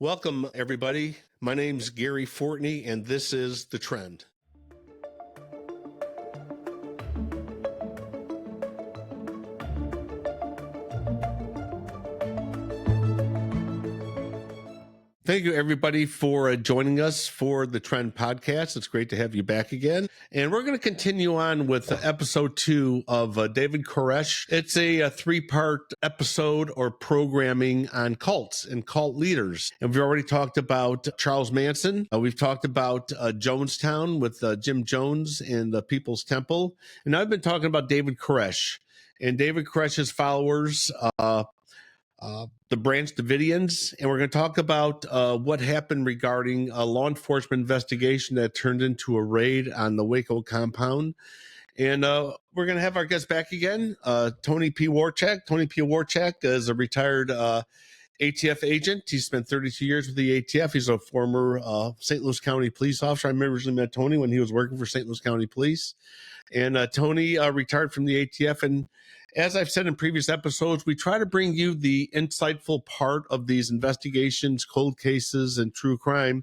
Welcome, everybody. My name's Gary Fortney, and this is The Trend. Thank you, everybody, for joining us for the Trend podcast. It's great to have you back again. And we're going to continue on with episode 2 of David Koresh. It's a 3-part episode or programming on cults and cult leaders. And we've already talked about Charles Manson. We've talked about Jonestown with Jim Jones and the People's Temple. And I've been talking about David Koresh and David Koresh's followers, the Branch Davidians, and we're going to talk about what happened regarding a law enforcement investigation that turned into a raid on the Waco compound. And we're going to have our guest back again, Tony Piwowarcyzk. Tony Piwowarcyzk is a retired ATF agent. He spent 32 years with the ATF. He's a former St. Louis County police officer. I originally met Tony when he was working for St. Louis County Police. And Tony retired from the ATF. And as I've said in previous episodes, we try to bring you the insightful part of these investigations, cold cases, and true crime.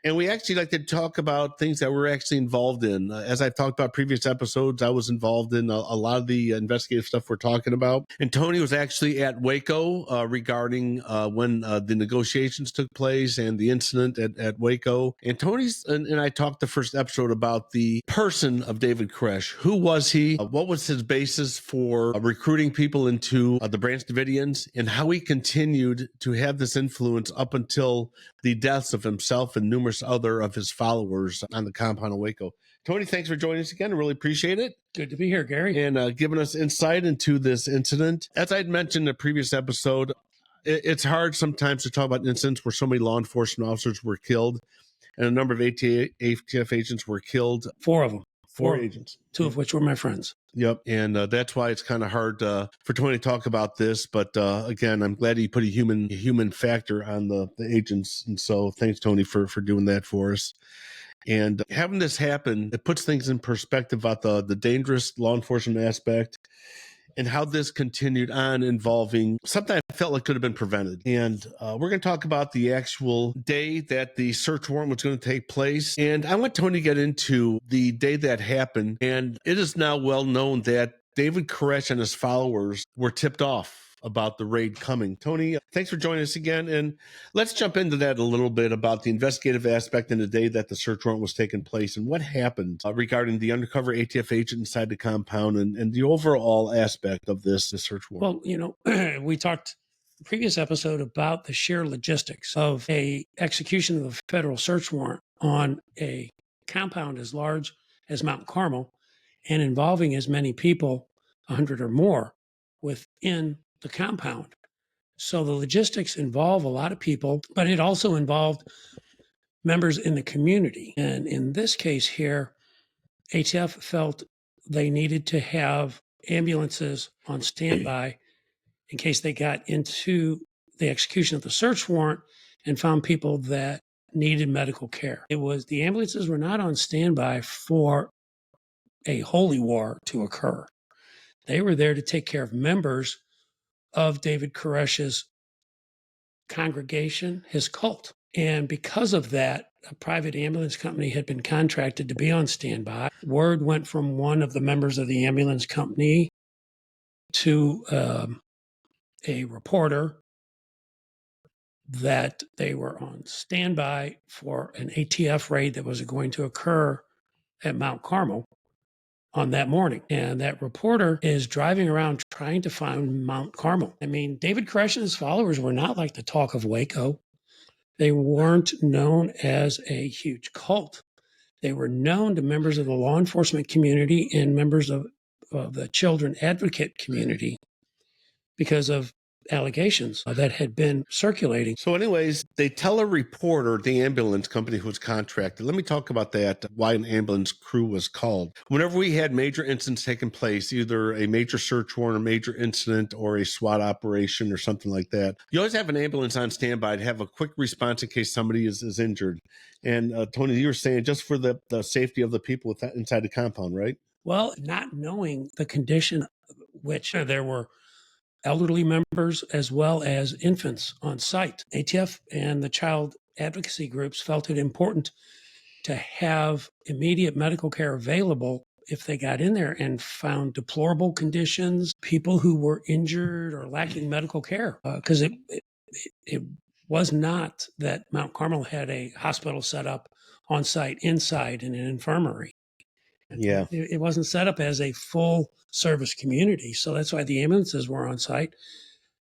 And we actually like to talk about things that we're actually involved in. As I've talked about previous episodes, I was involved in a lot of the investigative stuff we're talking about. And Tony was actually at Waco regarding when the negotiations took place and the incident at Waco. And Tony's and I talked the first episode about the person of David Koresh. Who was he? What was his basis for recruiting people into the Branch Davidians, and how he continued to have this influence up until the deaths of himself and numerous other of his followers on the compound of Waco. Tony, thanks for joining us again. I really appreciate it. Good to be here, Gary. And giving us insight into this incident. As I'd mentioned in a previous episode, it's hard sometimes to talk about incidents where so many law enforcement officers were killed and a number of ATF agents were killed. 4 of them. 4 agents. 2 of which were my friends. Yep. And that's why it's kind of hard for Tony to talk about this. But again, I'm glad he put a human factor on the agents. And so thanks, Tony, for doing that for us. And having this happen, it puts things in perspective about the dangerous law enforcement aspect and how this continued on involving something I felt like could have been prevented. And we're going to talk about the actual day that the search warrant was going to take place. And I want Tony to get into the day that happened. And it is now well known that David Koresh and his followers were tipped off about the raid coming. Tony, thanks for joining us again. And let's jump into that a little bit about the investigative aspect in the day that the search warrant was taking place and what happened regarding the undercover ATF agent inside the compound and the overall aspect of this search warrant. Well, we talked in the previous episode about the sheer logistics of a execution of a federal search warrant on a compound as large as Mount Carmel and involving as many people, 100 or more, within the compound. So the logistics involve a lot of people, but it also involved members in the community. And in this case here, ATF felt they needed to have ambulances on standby in case they got into the execution of the search warrant and found people that needed medical care. The ambulances were not on standby for a holy war to occur. They were there to take care of members of David Koresh's congregation, his cult. And because of that, a private ambulance company had been contracted to be on standby. Word went from one of the members of the ambulance company to a reporter that they were on standby for an ATF raid that was going to occur at Mount Carmel on that morning. And that reporter is driving around trying to find Mount Carmel. I mean, David Koresh and his followers were not like the talk of Waco. They weren't known as a huge cult. They were known to members of the law enforcement community and members of the children advocate community because of allegations that had been circulating. So anyways, they tell a reporter, the ambulance company who was contracted. Let me talk about that, why an ambulance crew was called. Whenever we had major incidents taking place, either a major search warrant, a major incident, or a SWAT operation or something like that, you always have an ambulance on standby to have a quick response in case somebody is injured. And Tony, you were saying just for the safety of the people inside the compound, right? Well, not knowing the condition which there were elderly members as well as infants on site. ATF and the child advocacy groups felt it important to have immediate medical care available if they got in there and found deplorable conditions, people who were injured or lacking medical care, because it was not that Mount Carmel had a hospital set up on site inside in an infirmary. Yeah. It wasn't set up as a full service community. So that's why the ambulances were on site.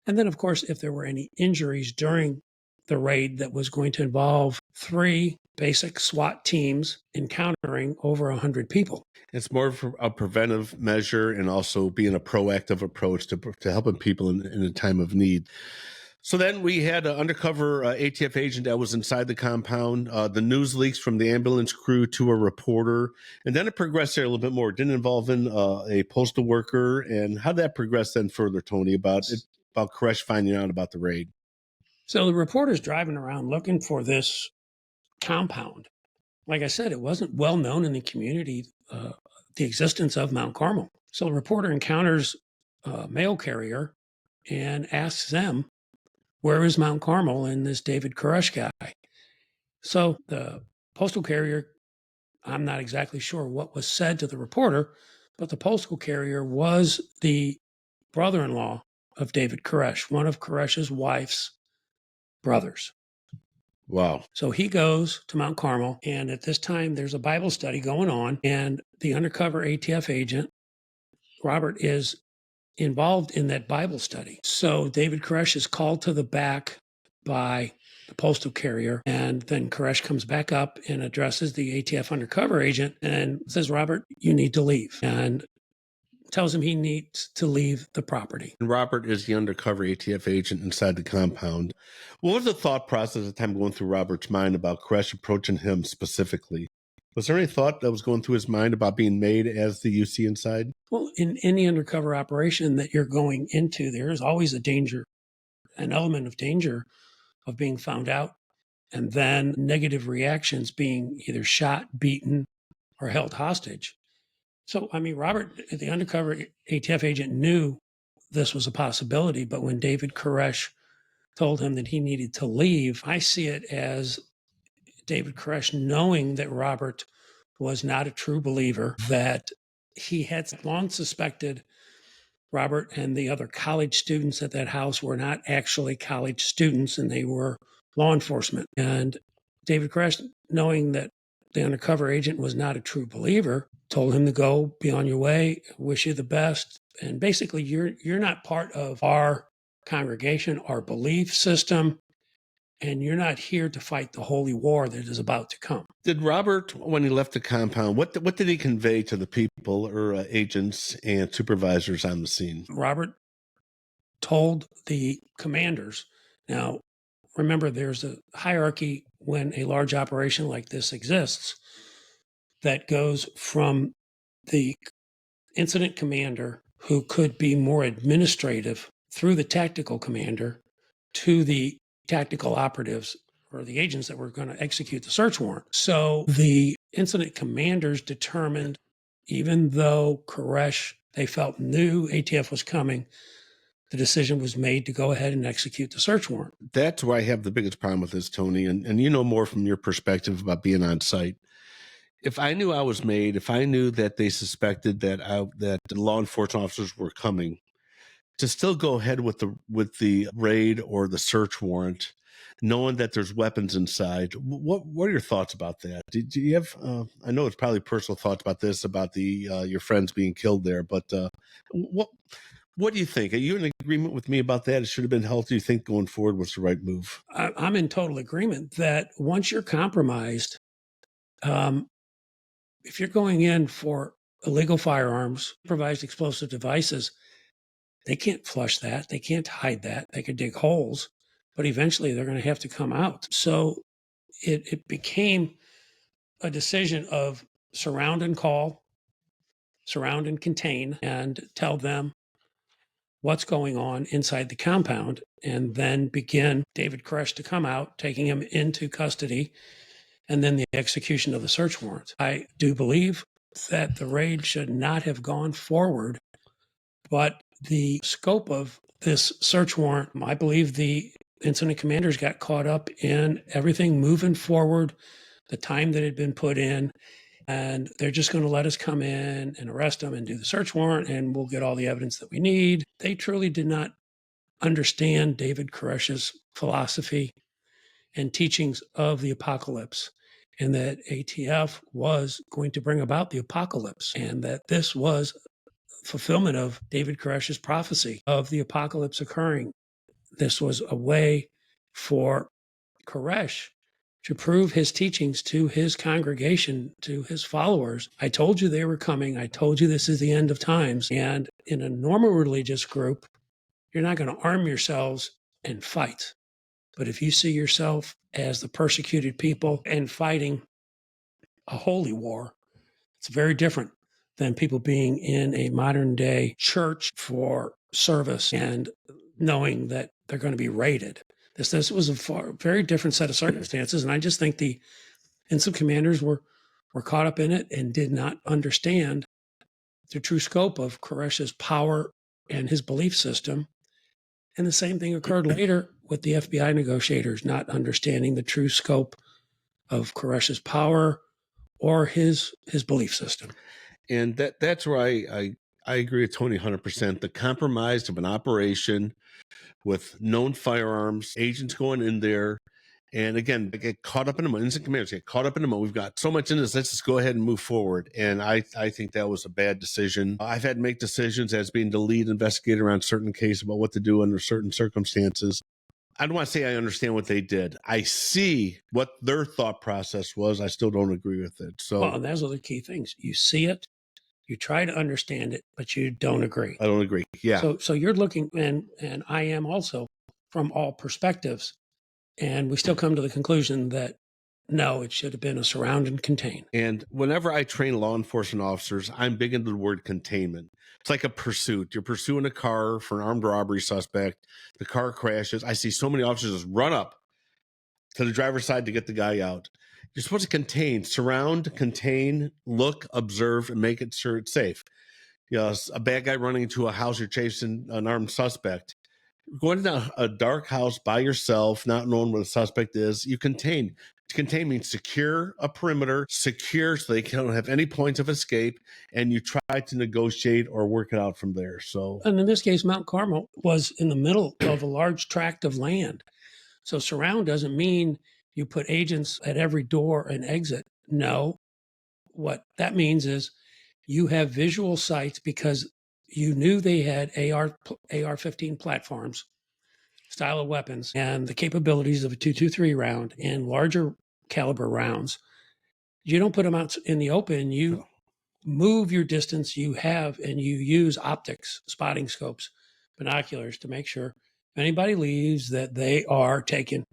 And then, of course, if there were any injuries during the raid that was going to involve 3 basic SWAT teams encountering over 100 people. It's more of a preventive measure and also being a proactive approach to helping people in a time of need. So then we had an undercover ATF agent that was inside the compound, the news leaks from the ambulance crew to a reporter, and then it progressed there a little bit more. It didn't involve a postal worker. And how did that progress then further, Tony, about Koresh finding out about the raid? So the reporter's driving around looking for this compound. Like I said, it wasn't well known in the community, the existence of Mount Carmel. So the reporter encounters a mail carrier and asks them, where is Mount Carmel and this David Koresh guy? So the postal carrier, I'm not exactly sure what was said to the reporter, but the postal carrier was the brother-in-law of David Koresh, one of Koresh's wife's brothers. Wow. So he goes to Mount Carmel, and at this time, there's a Bible study going on, and the undercover ATF agent, Robert, is involved in that Bible study. So David Koresh is called to the back by the postal carrier, and then Koresh comes back up and addresses the ATF undercover agent and says, Robert, you need to leave, and tells him he needs to leave the property. And Robert is the undercover ATF agent inside the compound. What was the thought process at the time going through Robert's mind about Koresh approaching him specifically? Was there any thought that was going through his mind about being made as the UC inside? Well, in any undercover operation that you're going into, there is always a danger, an element of danger of being found out, and then negative reactions, being either shot, beaten, or held hostage. So, I mean, Robert, the undercover ATF agent, knew this was a possibility, but when David Koresh told him that he needed to leave, I see it as David Koresh knowing that Robert was not a true believer, that he had long suspected Robert and the other college students at that house were not actually college students, and they were law enforcement. And David Koresh, knowing that the undercover agent was not a true believer, told him to go, be on your way, wish you the best. And basically, you're not part of our congregation, our belief system, and you're not here to fight the holy war that is about to come. Did Robert, when he left the compound, what did he convey to the people or agents and supervisors on the scene? Robert told the commanders. Now, remember, there's a hierarchy when a large operation like this exists that goes from the incident commander, who could be more administrative, through the tactical commander to the tactical operatives or the agents that were going to execute the search warrant. So the incident commanders determined, even though Koresh, they felt, knew ATF was coming, the decision was made to go ahead and execute the search warrant. That's where I have the biggest problem with this, Tony, and you know more from your perspective about being on site. If I knew I was made, if I knew that they suspected that that the law enforcement officers were coming, to still go ahead with the raid or the search warrant, knowing that there's weapons inside, what are your thoughts about that? Do you have? I know it's probably personal thoughts about this, about your friends being killed there, but what do you think? Are you in agreement with me about that? It should have been held. Do you think going forward was the right move? I'm in total agreement that once you're compromised, if you're going in for illegal firearms, improvised explosive devices, they can't flush that. They can't hide that. They could dig holes, but eventually they're going to have to come out. So it became a decision of surround and call, surround and contain, and tell them what's going on inside the compound, and then begin David Koresh to come out, taking him into custody, and then the execution of the search warrant. I do believe that the raid should not have gone forward, but the scope of this search warrant, I believe the incident commanders got caught up in everything moving forward, the time that had been put in, and they're just going to let us come in and arrest them and do the search warrant, and we'll get all the evidence that we need. They truly did not understand David Koresh's philosophy and teachings of the apocalypse, and that ATF was going to bring about the apocalypse, and that this was fulfillment of David Koresh's prophecy of the apocalypse occurring. This was a way for Koresh to prove his teachings to his congregation, to his followers. I told you they were coming. I told you this is the end of times. And in a normal religious group, you're not going to arm yourselves and fight. But if you see yourself as the persecuted people and fighting a holy war, it's very different than people being in a modern day church for service and knowing that they're going to be raided. This was a very different set of circumstances. And I just think the incident commanders were caught up in it and did not understand the true scope of Koresh's power and his belief system. And the same thing occurred later with the FBI negotiators not understanding the true scope of Koresh's power or his belief system. And that's where I agree with Tony 100%. The compromise of an operation with known firearms, agents going in there, and again, they get caught up in the moment. Instant commanders get caught up in the moment. We've got so much in this. Let's just go ahead and move forward. And I think that was a bad decision. I've had to make decisions as being the lead investigator on certain cases about what to do under certain circumstances. I don't want to say I understand what they did. I see what their thought process was. I still don't agree with it. So, well, and those are the key things. You see it, you try to understand it, but you don't agree. I don't agree. Yeah. So you're looking, and I am also, from all perspectives, and we still come to the conclusion that no, it should have been a surround and contain. And whenever I train law enforcement officers, I'm big into the word containment. It's like a pursuit. You're pursuing a car for an armed robbery suspect. The car crashes. I see so many officers just run up to the driver's side to get the guy out. You're supposed to contain, surround, contain, look, observe, and make it sure it's safe. You know, a bad guy running into a house, you're chasing an armed suspect. Going to a dark house by yourself, not knowing what the suspect is, you contain. To contain means secure a perimeter, secure so they don't have any points of escape, and you try to negotiate or work it out from there. So, and in this case, Mount Carmel was in the middle of a large tract of land. So surround doesn't mean you put agents at every door and exit. No, what that means is you have visual sights because you knew they had AR-15 platforms, style of weapons, and the capabilities of a .223 round and larger caliber rounds. You don't put them out in the open. You move your distance you have, and you use optics, spotting scopes, binoculars to make sure if anybody leaves that they are taken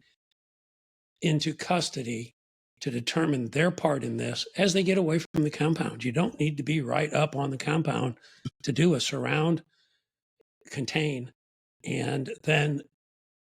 into custody to determine their part in this as they get away from the compound. You don't need to be right up on the compound to do a surround, contain, and then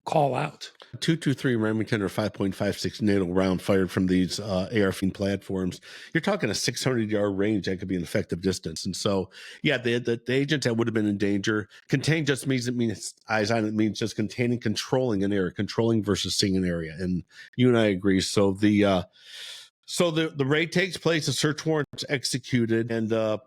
call out. 223 Remington or 5.56 NATO round fired from these AR-15 platforms. You're talking a 600-yard range that could be an effective distance. And so, yeah, the agent that would have been in danger. Contain just means eyes on. It means just containing, controlling an area, controlling versus seeing an area. And you and I agree. So the raid takes place, a search warrant is executed, and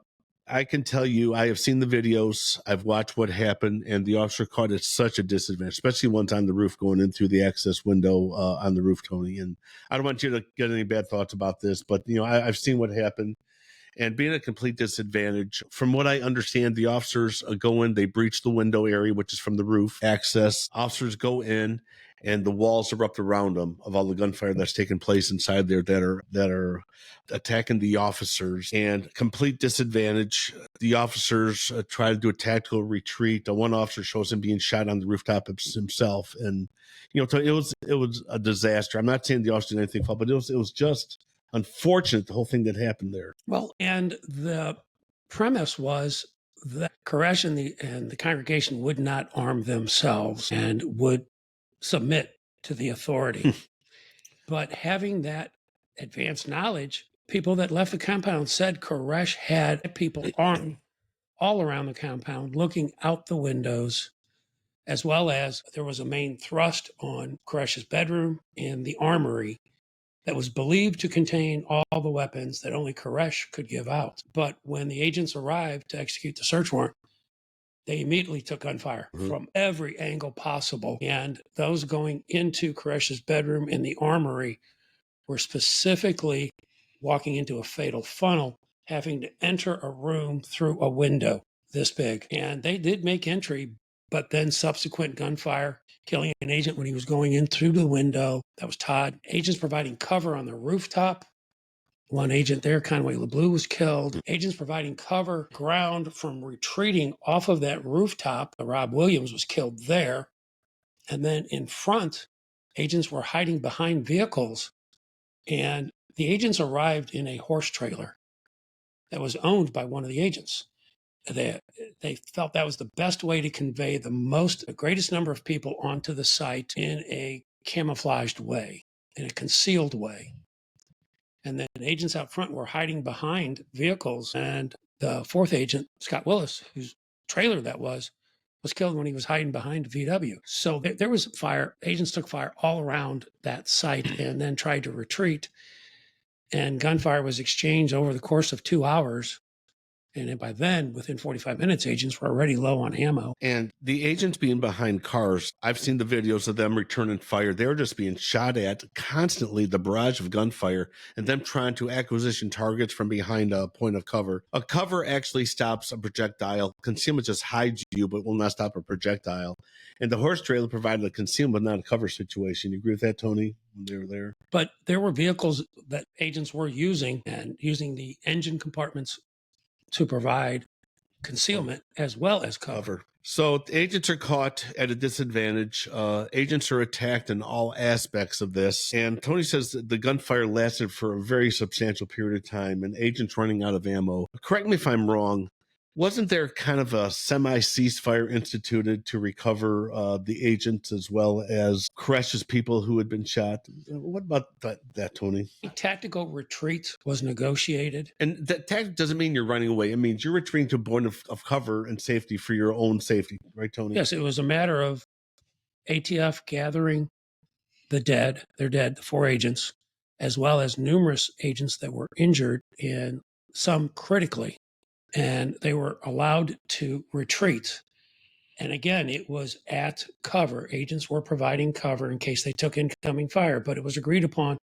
I can tell you, I have seen the videos. I've watched what happened, and the officer caught at such a disadvantage, especially once on the roof going in through the access window on the roof, Tony. And I don't want you to get any bad thoughts about this, but I've seen what happened, and being a complete disadvantage. From what I understand, the officers go in, they breach the window area, which is from the roof access. Officers go in, and the walls erupt around them of all the gunfire that's taking place inside there that are attacking the officers. And complete disadvantage. The officers try to do a tactical retreat. The one officer shows him being shot on the rooftop himself, and it was a disaster. I'm not saying the officer did anything fault, but it was just unfortunate, the whole thing that happened there. Well, and the premise was that Koresh and the congregation would not arm themselves and would submit to the authority. But having that advanced knowledge, people that left the compound said Koresh had people armed all around the compound, looking out the windows, as well as there was a main thrust on Koresh's bedroom and the armory that was believed to contain all the weapons that only Koresh could give out. But when the agents arrived to execute the search warrant, they immediately took gunfire from every angle possible. And those going into Koresh's bedroom and the armory were specifically walking into a fatal funnel, having to enter a room through a window this big. And they did make entry, but then subsequent gunfire, killing an agent when he was going in through the window. That was Todd. Agents providing cover on the rooftop. One agent there, Conway LeBlue, was killed. Agents providing cover ground from retreating off of that rooftop. Rob Williams was killed there. And then in front, agents were hiding behind vehicles. And the agents arrived in a horse trailer that was owned by one of the agents. They felt that was the best way to convey the greatest number of people onto the site in a camouflaged way, in a concealed way. And then agents out front were hiding behind vehicles. And the fourth agent, Scott Willis, whose trailer that was killed when he was hiding behind VW. So there was fire. Agents took fire all around that site and then tried to retreat. And gunfire was exchanged over the course of 2 hours. And by then, within 45 minutes, agents were already low on ammo. And the agents being behind cars, I've seen the videos of them returning fire. They were just being shot at constantly, the barrage of gunfire, and them trying to acquisition targets from behind a point of cover. A cover actually stops a projectile. Concealment just hides you, but will not stop a projectile. And the horse trailer provided a concealment, not a cover situation. You agree with that, Tony, when they were there? But there were vehicles that agents were using, and using the engine compartments to provide concealment as well as cover. So agents are caught at a disadvantage. Agents are attacked in all aspects of this. And Tony says that the gunfire lasted for a very substantial period of time and agents running out of ammo. Correct me if I'm wrong. Wasn't there kind of a semi-ceasefire instituted to recover the agents as well as Koresh's people who had been shot? What about that, Tony? A tactical retreat was negotiated. And that tactic doesn't mean you're running away. It means you're retreating to a point of cover and safety for your own safety. Right, Tony? Yes, it was a matter of ATF gathering the 4 agents, as well as numerous agents that were injured and some critically. And they were allowed to retreat. And again, it was at cover. Agents were providing cover in case they took incoming fire, but it was agreed upon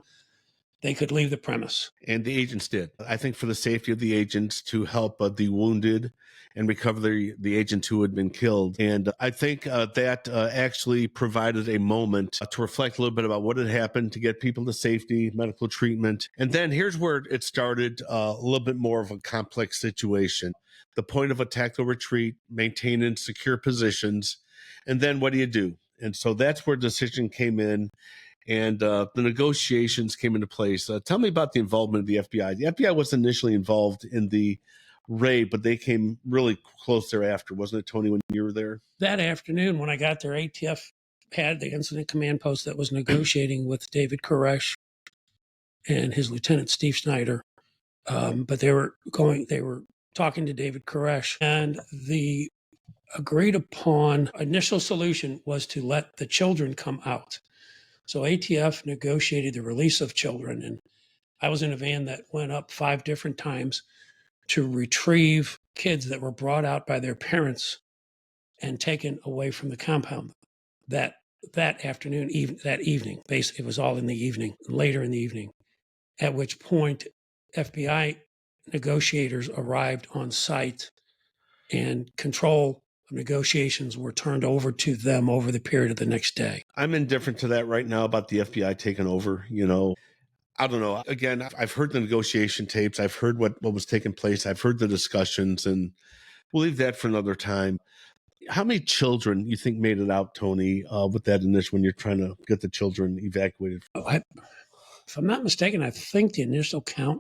they could leave the premise. And the agents did. I think for the safety of the agents, to help the wounded and recover the agents who had been killed. And I think that actually provided a moment to reflect a little bit about what had happened, to get people to safety, medical treatment. And then here's where it started a little bit more of a complex situation. The point of a tactical retreat, maintaining secure positions. And then what do you do? And so that's where decision came in. And the negotiations came into place. Tell me about the involvement of the FBI. The FBI was initially involved in the raid, but they came really close thereafter, wasn't it, Tony, when you were there? That afternoon, when I got there, ATF had the incident command post that was negotiating with David Koresh and his lieutenant, Steve Snyder. But they were talking to David Koresh, and the agreed upon initial solution was to let the children come out. So ATF negotiated the release of children, and I was in a van that went up 5 different times to retrieve kids that were brought out by their parents and taken away from the compound. That afternoon, that evening, basically, it was all in the evening, later in the evening, at which point FBI negotiators arrived on site and control negotiations were turned over to them over the period of the next day. I'm indifferent to that right now about the FBI taking over. I don't know. Again, I've heard the negotiation tapes. I've heard what was taking place. I've heard the discussions, and we'll leave that for another time. How many children you think made it out, Tony, with that initial, when you're trying to get the children evacuated? If I'm not mistaken, I think the initial count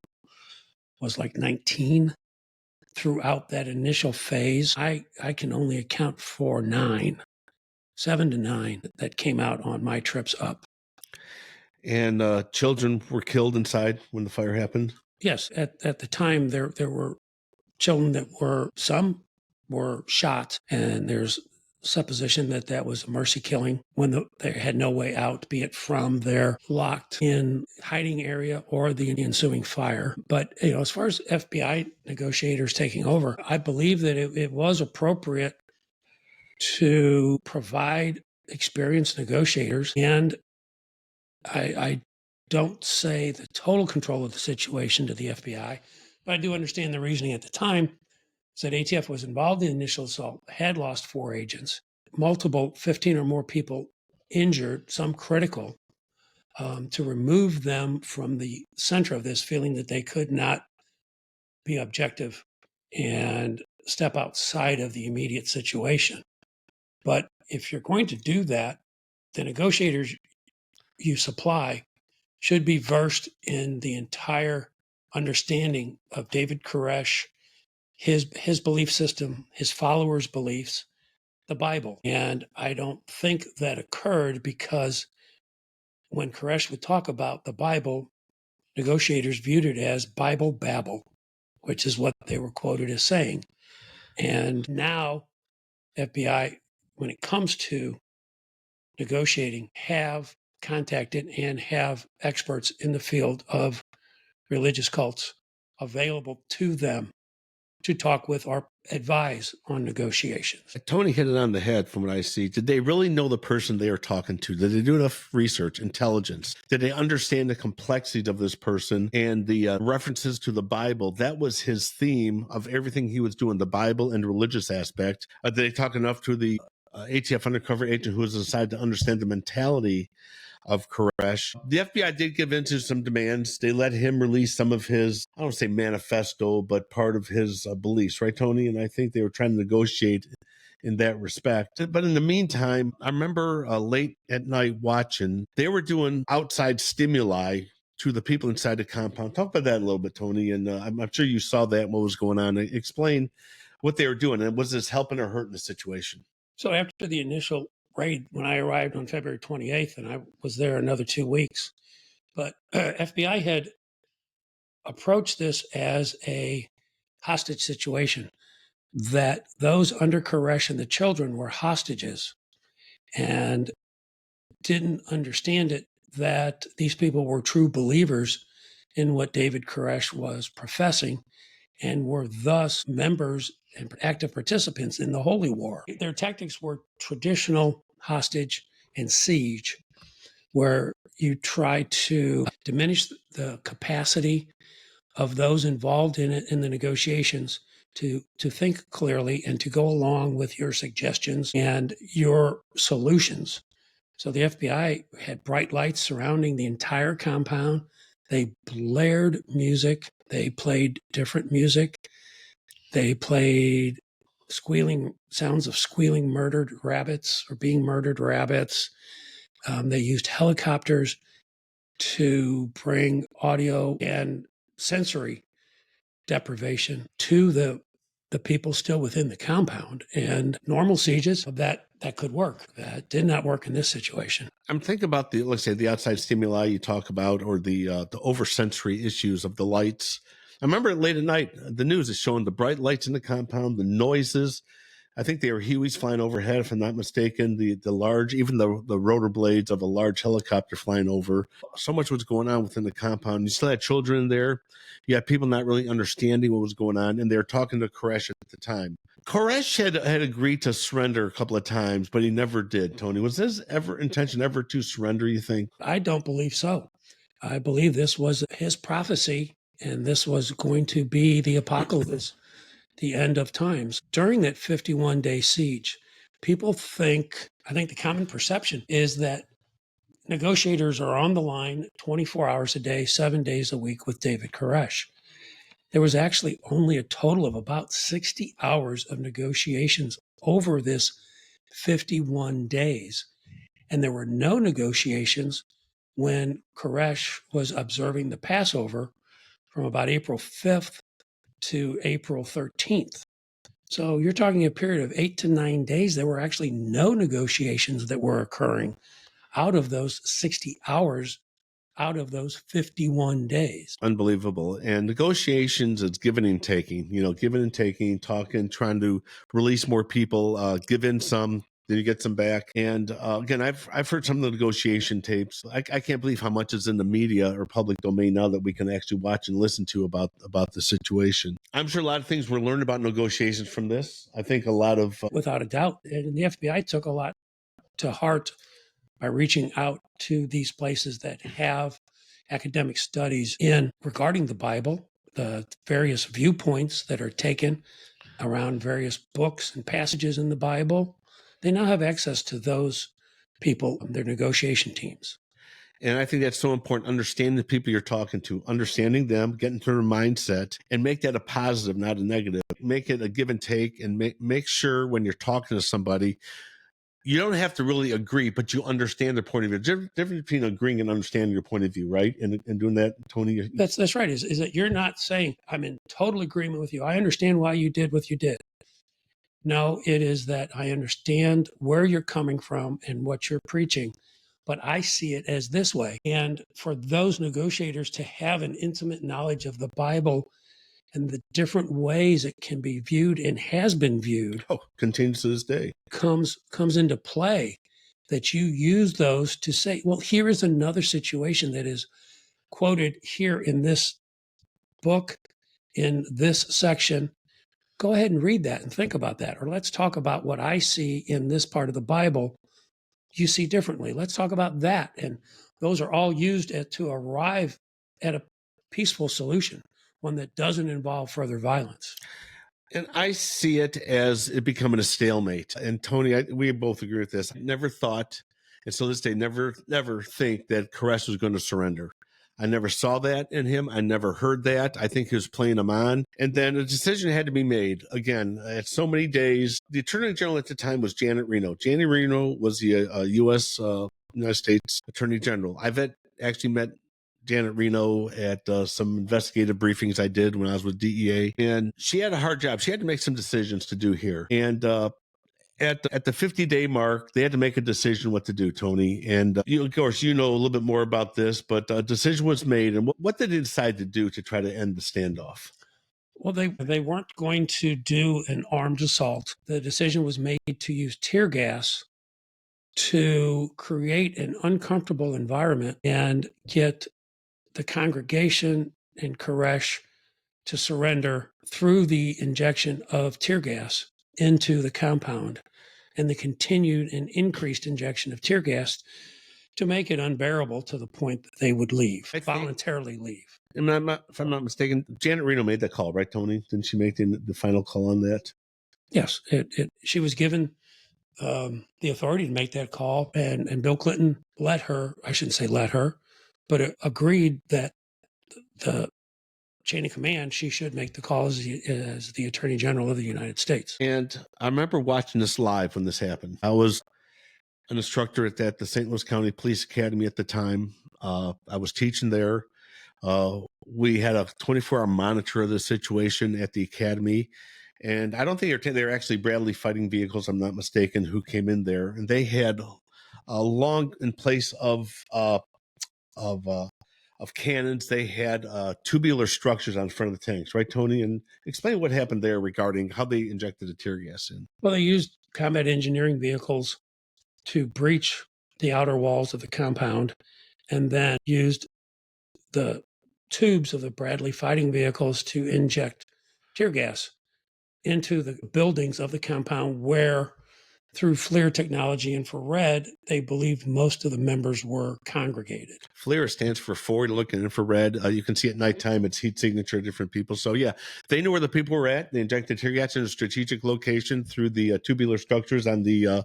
was like 19. Throughout that initial phase, I can only account for 7 to 9 that came out on my trips up. And children were killed inside when the fire happened? Yes, at the time there were children that some were shot, and there's supposition that that was a mercy killing when they had no way out, be it from their locked in hiding area or the ensuing fire. But, as far as FBI negotiators taking over, I believe that it was appropriate to provide experienced negotiators. And I don't say the total control of the situation to the FBI, but I do understand the reasoning at the time. Said ATF was involved in the initial assault, had lost 4 agents, multiple 15 or more people injured, some critical, to remove them from the center of this, feeling that they could not be objective and step outside of the immediate situation. But if you're going to do that, the negotiators you supply should be versed in the entire understanding of David Koresh, his belief system, his followers' beliefs, the Bible. And I don't think that occurred because when Koresh would talk about the Bible, negotiators viewed it as Bible babble, which is what they were quoted as saying. And now FBI, when it comes to negotiating, have contacted and have experts in the field of religious cults available to them to talk with or advise on negotiations. Tony hit it on the head from what I see. Did they really know the person they are talking to? Did they do enough research, intelligence? Did they understand the complexities of this person and the references to the Bible? That was his theme of everything he was doing, the Bible and religious aspect. Did they talk enough to the ATF undercover agent who was decided to understand the mentality of Koresh? The FBI did give into some demands. They let him release some of his, I don't say manifesto, but part of his beliefs, right, Tony? And I think they were trying to negotiate in that respect. But in the meantime, I remember late at night watching, they were doing outside stimuli to the people inside the compound. Talk about that a little bit, Tony. And I'm sure you saw that, what was going on. Explain what they were doing. And was this helping or hurting the situation? So after the initial raid, when I arrived on February 28th, and I was there another 2 weeks, but FBI had approached this as a hostage situation, that those under Koresh and the children were hostages, and didn't understand it that these people were true believers in what David Koresh was professing and were thus members and active participants in the Holy War. Their tactics were traditional hostage and siege, where you try to diminish the capacity of those involved in it in the negotiations to think clearly and to go along with your suggestions and your solutions. So the FBI had bright lights surrounding the entire compound. They blared music. They played different music. They played sounds of squealing murdered rabbits or being murdered rabbits. They used helicopters to bring audio and sensory deprivation to the people still within the compound. And normal sieges, that could work. That did not work in this situation. I'm thinking about let's say the outside stimuli you talk about, or the oversensory issues of the lights. I remember late at night, the news is showing the bright lights in the compound, the noises. I think they were Hueys flying overhead, if I'm not mistaken. The large, even the rotor blades of a large helicopter flying over. So much was going on within the compound. You still had children in there. You had people not really understanding what was going on, and they were talking to Koresh at the time. Koresh had agreed to surrender a couple of times, but he never did, Tony. Was his intention ever to surrender, you think? I don't believe so. I believe this was his prophecy, and this was going to be the apocalypse, the end of times. During that 51-day siege, people I think the common perception is that negotiators are on the line 24 hours a day, 7 days a week with David Koresh. There was actually only a total of about 60 hours of negotiations over this 51 days. And there were no negotiations when Koresh was observing the Passover from about April 5th to April 13th. So you're talking a period of 8 to 9 days. There were actually no negotiations that were occurring out of those 60 hours, out of those 51 days. Unbelievable. And negotiations, it's giving and taking, giving and taking, talking, trying to release more people, give in some, then you get some back. And again, I've heard some of the negotiation tapes. I can't believe how much is in the media or public domain now that we can actually watch and listen to about the situation. I'm sure a lot of things were learned about negotiations from this. I think a lot of Without a doubt. And the FBI took a lot to heart by reaching out to these places that have academic studies in regarding the Bible, the various viewpoints that are taken around various books and passages in the Bible. They now have access to those people, their negotiation teams. And I think that's so important, understanding the people you're talking to, understanding them, getting to their mindset, and make that a positive, not a negative. Make it a give and take, and make sure when you're talking to somebody, you don't have to really agree, but you understand their point of view. There's a difference between agreeing and understanding your point of view, right? And doing that, Tony. That's right. Is that you're not saying, I'm in total agreement with you. I understand why you did what you did. No, it is that I understand where you're coming from and what you're preaching, but I see it as this way. And for those negotiators to have an intimate knowledge of the Bible and the different ways it can be viewed and has been viewed, continues to this day, comes into play, that you use those to say, well, here is another situation that is quoted here in this book, in this section. Go ahead and read that and think about that. Or let's talk about what I see in this part of the Bible you see differently. Let's talk about that. And those are all used to arrive at a peaceful solution, one that doesn't involve further violence. And I see it as it becoming a stalemate. And Tony, we both agree with this. I never thought, and so this day, never think that Koresh was going to surrender. I never saw that in him. I never heard that. I think he was playing him on. And then a decision had to be made. Again, at so many days, the Attorney General at the time was Janet Reno. Janet Reno was the U.S. United States Attorney General. I've actually met Janet Reno at some investigative briefings I did when I was with DEA. And she had a hard job. She had to make some decisions to do here. And at the 50-day mark, they had to make a decision what to do, Tony. And of course, you know a little bit more about this, but a decision was made. And what did they decide to do to try to end the standoff? Well, they weren't going to do an armed assault. The decision was made to use tear gas to create an uncomfortable environment and get the congregation and Koresh to surrender through the injection of tear gas into the compound and the continued and increased injection of tear gas to make it unbearable to the point that they would leave, voluntarily leave. And if I'm not mistaken, Janet Reno made that call, right, Tony? Didn't she make the final call on that? Yes, she was given the authority to make that call, and Bill Clinton let her, I shouldn't say let her, but agreed that the chain of command, she should make the call as the Attorney General of the United States. And I remember watching this live when this happened. I was an instructor at the St. Louis County Police Academy at the time. I was teaching there. We had a 24-hour monitor of the situation at the academy. And I don't think they were actually Bradley fighting vehicles, I'm not mistaken, who came in there. And they had a long, in place of cannons, they had tubular structures on front of the tanks, right, Tony? And explain what happened there regarding how they injected the tear gas in. Well, they used combat engineering vehicles to breach the outer walls of the compound, and then used the tubes of the Bradley fighting vehicles to inject tear gas into the buildings of the compound where, through FLIR technology infrared, they believed most of the members were congregated. FLIR stands for forward looking infrared. You can see at nighttime its heat signature of different people. So yeah, they knew where the people were at. They injected tear gas in a strategic location through the tubular structures on the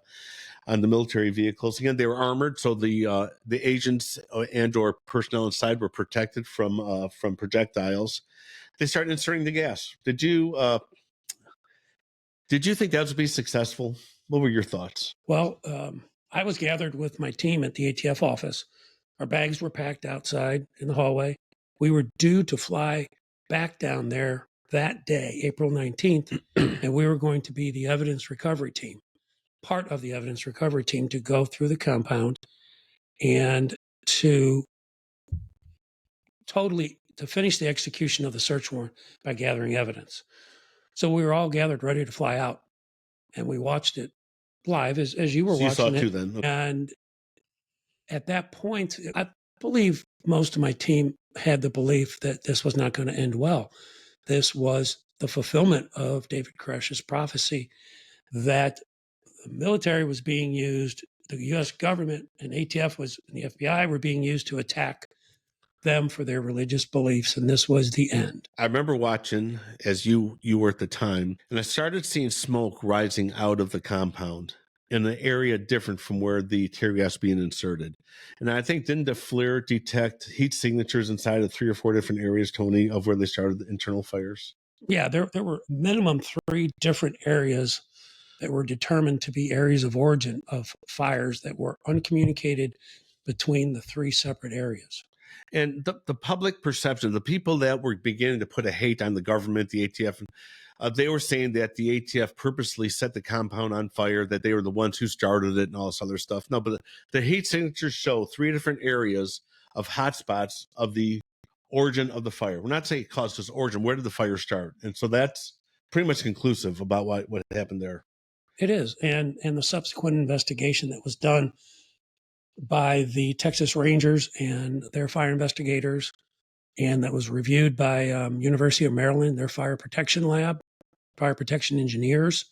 military vehicles. Again, they were armored, so the agents and/or personnel inside were protected from projectiles. They started inserting the gas. Did you think that would be successful? What were your thoughts? Well, I was gathered with my team at the ATF office. Our bags were packed outside in the hallway. We were due to fly back down there that day, April 19th, and we were going to be the evidence recovery team, part of the evidence recovery team, to go through the compound and to finish the execution of the search warrant by gathering evidence. So we were all gathered ready to fly out, and we watched it live as you were So you saw watching it too it. then. Okay. And at that point, I believe most of my team had the belief that this was not going to end well. This was the fulfillment of David Koresh's prophecy that the military was being used, the U.S. government and ATF and the FBI were being used to attack them for their religious beliefs, and this was the end. I remember watching as you were at the time, and I started seeing smoke rising out of the compound in an area different from where the tear gas being inserted. And I think, didn't the FLIR detect heat signatures inside of 3 or 4 different areas, Tony, of where they started the internal fires? Yeah, there were minimum 3 different areas that were determined to be areas of origin of fires that were uncommunicated between the 3 separate areas. And the public perception, the people that were beginning to put a hate on the government, the ATF, they were saying that the ATF purposely set the compound on fire, that they were the ones who started it and all this other stuff. No, but the heat signatures show 3 different areas of hotspots of the origin of the fire. We're not saying it caused this origin. Where did the fire start? And so that's pretty much conclusive about what happened there. It is. And the subsequent investigation that was done by the Texas Rangers and their fire investigators, and that was reviewed by University of Maryland, their fire protection lab, fire protection engineers,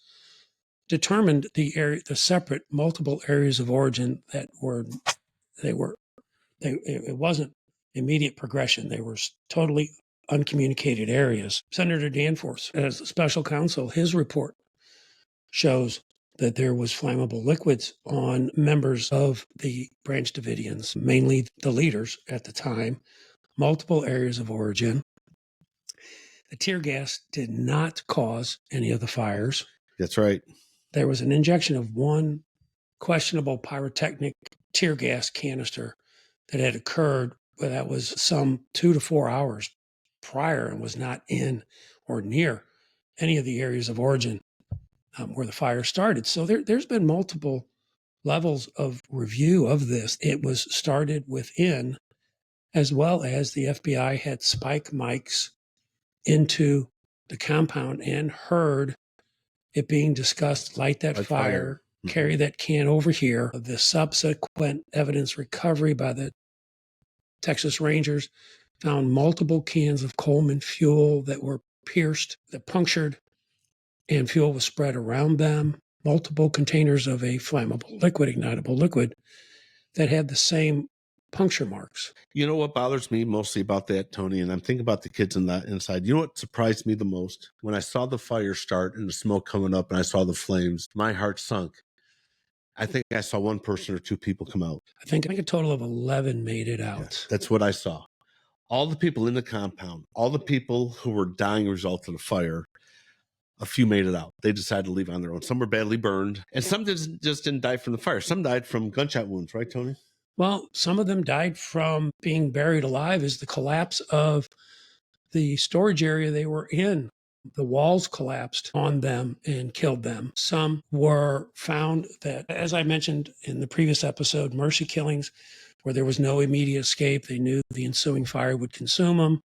determined the separate multiple areas of origin that it wasn't immediate progression. They were totally uncommunicated areas. Senator Danforth, as special counsel, his report shows that there was flammable liquids on members of the Branch Davidians, mainly the leaders at the time, multiple areas of origin. The tear gas did not cause any of the fires. That's right. There was an injection of one questionable pyrotechnic tear gas canister that had occurred, but that was some 2 to 4 hours prior and was not in or near any of the areas of origin where the fire started. So there's been multiple levels of review of this. It was started within, as well as the FBI had spike mics into the compound and heard it being discussed, light that fire, carry that can over here. The subsequent evidence recovery by the Texas Rangers found multiple cans of Coleman fuel that were pierced, that punctured, and fuel was spread around them. Multiple containers of a flammable liquid, ignitable liquid, that had the same puncture marks. You know what bothers me mostly about that, Tony, and I'm thinking about the kids inside. You know what surprised me the most? When I saw the fire start and the smoke coming up and I saw the flames, my heart sunk. I think I saw 1 person or 2 people come out. I think a total of 11 made it out. Yeah, that's what I saw. All the people in the compound, all the people who were dying as a result of the fire, a few made it out. They decided to leave on their own. Some were badly burned, and some just didn't die from the fire. Some died from gunshot wounds, right, Tony? Well, some of them died from being buried alive as the collapse of the storage area they were in. The walls collapsed on them and killed them. Some were found that, as I mentioned in the previous episode, mercy killings, where there was no immediate escape. They knew the ensuing fire would consume them.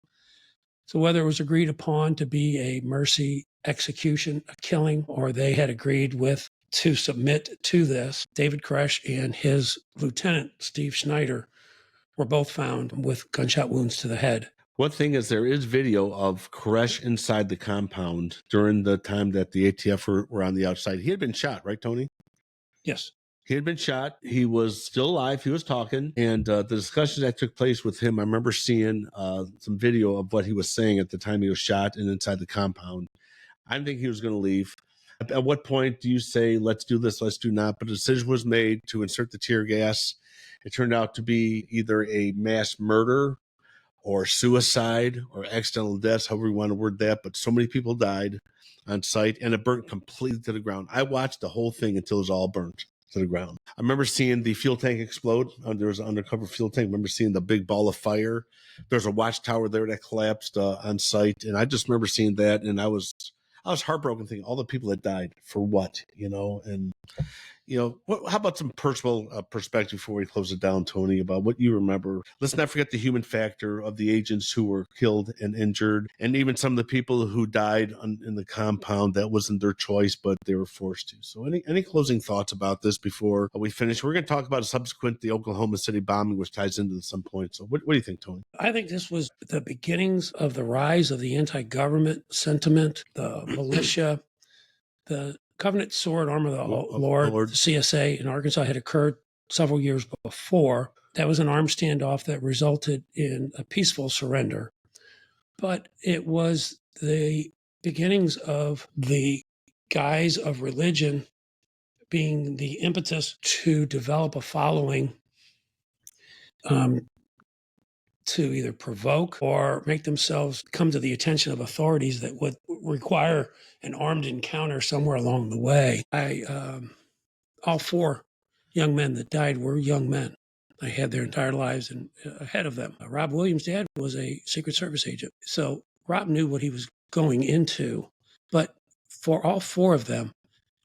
So whether it was agreed upon to be a mercy execution, a killing, or they had agreed to submit to this, David Koresh and his lieutenant, Steve Schneider, were both found with gunshot wounds to the head. One thing is there is video of Koresh inside the compound during the time that the ATF were on the outside. He had been shot, right, Tony? Yes. He had been shot. He was still alive. He was talking. And the discussions that took place with him, I remember seeing some video of what he was saying at the time he was shot and inside the compound. I didn't think he was going to leave. At what point do you say, let's do this, let's do not? But a decision was made to insert the tear gas. It turned out to be either a mass murder or suicide or accidental deaths, however you want to word that. But so many people died on site, and it burnt completely to the ground. I watched the whole thing until it was all burnt to the ground. I remember seeing the fuel tank explode. There was an undercover fuel tank. I remember seeing the big ball of fire. There's a watchtower there that collapsed on site. And I just remember seeing that. And I was heartbroken thinking all the people that died for what, and How about some personal perspective before we close it down, Tony, about what you remember? Let's not forget the human factor of the agents who were killed and injured, and even some of the people who died in the compound. That wasn't their choice, but they were forced to. So any closing thoughts about this before we finish? We're going to talk about the Oklahoma City bombing, which ties into this at some point. So what do you think, Tony? I think this was the beginnings of the rise of the anti-government sentiment, the militia, the Covenant Sword Arm of the Lord, the CSA in Arkansas had occurred several years before. That was an armed standoff that resulted in a peaceful surrender. But it was the beginnings of the guise of religion being the impetus to develop a following, to either provoke or make themselves come to the attention of authorities that would require an armed encounter somewhere along the way. All four young men that died were young men. They had their entire lives ahead of them. Rob Williams' dad was a Secret Service agent. So Rob knew what he was going into. But for all four of them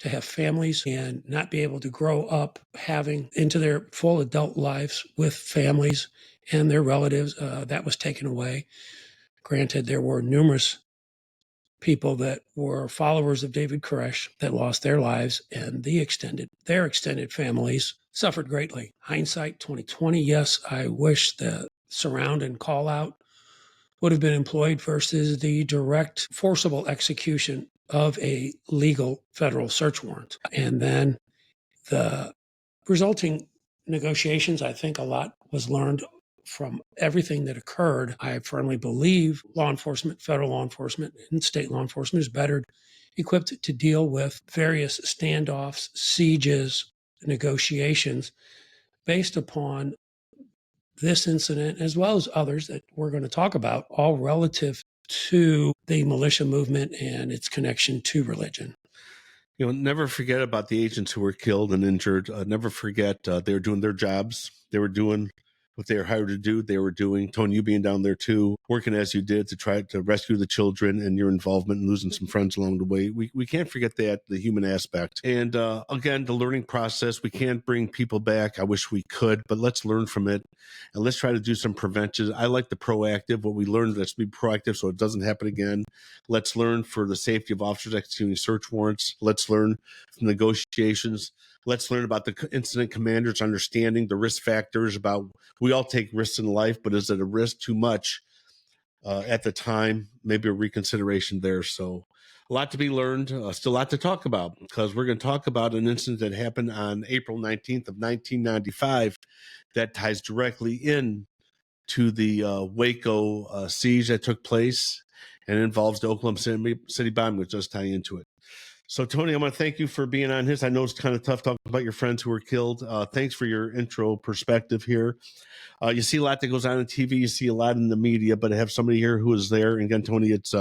to have families and not be able to grow up having into their full adult lives with families and their relatives, that was taken away. Granted, there were numerous people that were followers of David Koresh that lost their lives, and their extended families suffered greatly. Hindsight 2020, yes, I wish the surround and call out would have been employed versus the direct forcible execution of a legal federal search warrant. And then the resulting negotiations, I think a lot was learned from everything that occurred. I firmly believe law enforcement, federal law enforcement, and state law enforcement is better equipped to deal with various standoffs, sieges, negotiations based upon this incident, as well as others that we're going to talk about, all relative to the militia movement and its connection to religion. Never forget about the agents who were killed and injured. Never forget they were doing their jobs. They were doing what they were hired to do. They were doing, Tony, you being down there too, working as you did to try to rescue the children, and your involvement in losing some friends along the way. We can't forget that, the human aspect. And again, the learning process, we can't bring people back. I wish we could, but let's learn from it. And let's try to do some prevention. I like the proactive. What we learned, let's be proactive so it doesn't happen again. Let's learn for the safety of officers executing search warrants. Let's learn from negotiations. Let's learn about the incident commanders understanding the risk factors about, we all take risks in life, but is it a risk too much at the time? Maybe a reconsideration there. So a lot to be learned, still a lot to talk about, because we're going to talk about an incident that happened on April 19th of 1995 that ties directly in to the Waco siege that took place and involves the Oklahoma City bombing, which does tie into it. So, Tony, I want to thank you for being on this. I know it's kind of tough talking about your friends who were killed. Thanks for your intro perspective here. You see a lot that goes on TV. You see a lot in the media, but I have somebody here who is there. And again, Tony, it's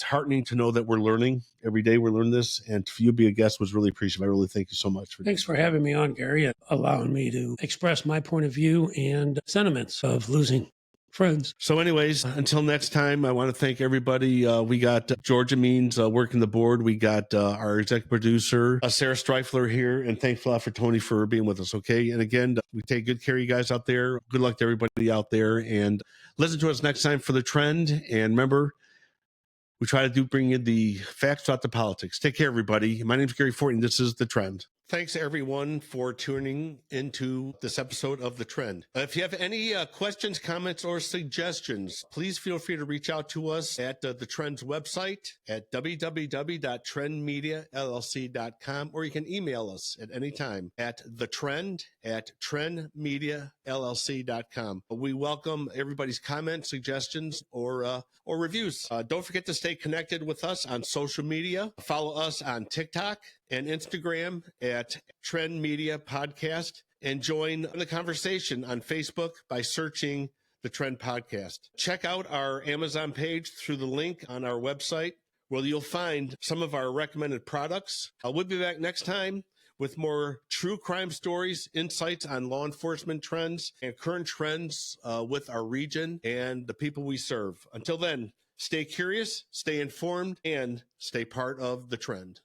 heartening to know that we're learning every day. We're learning this, and for you to be a guest was really appreciative. I really thank you so much. Thanks for having me on, Gary, and allowing me to express my point of view and sentiments of losing friends. So anyways, until next time, I want to thank everybody. We got Georgia Means working the board. We got our executive producer, Sarah Streifler here, and thanks a lot for Tony for being with us. Okay. And again, we take good care of you guys out there. Good luck to everybody out there, and listen to us next time for The Trend. And remember, we try to bring you the facts, not the politics. Take care, everybody. My name is Gary Fortin. This is The Trend. Thanks, everyone, for tuning into this episode of The Trend. If you have any questions, comments, or suggestions, please feel free to reach out to us at The Trend's website at www.trendmediallc.com, or you can email us at any time at thetrend@trendmediallc.com. We welcome everybody's comments, suggestions, or reviews. Don't forget to stay connected with us on social media. Follow us on TikTok and Instagram at Trend Media Podcast, and join the conversation on Facebook by searching The Trend Podcast. Check out our Amazon page through the link on our website, where you'll find some of our recommended products. We'll be back next time with more true crime stories, insights on law enforcement trends, and current trends with our region and the people we serve. Until then, stay curious, stay informed, and stay part of The Trend.